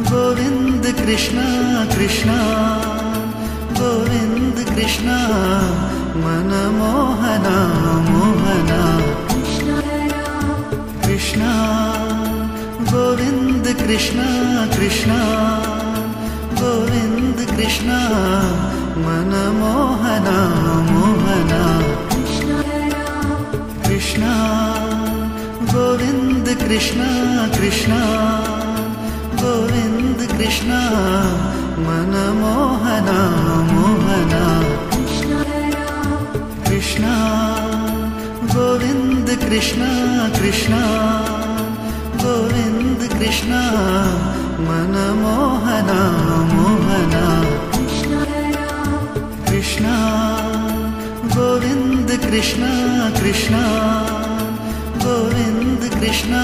Govind Krishna Krishna Govind Krishna मनमोहना Mohana Krishna Govind Krishna Krishna Govind Krishna मनमोहना Mohana Krishna Govind Krishna Krishna Govind Krishna मनमोहना Mohana Krishna Govind Krishna Krishna Govind Krishna मनमोहना Mohana Krishna Govind Krishna Krishna Govind Krishna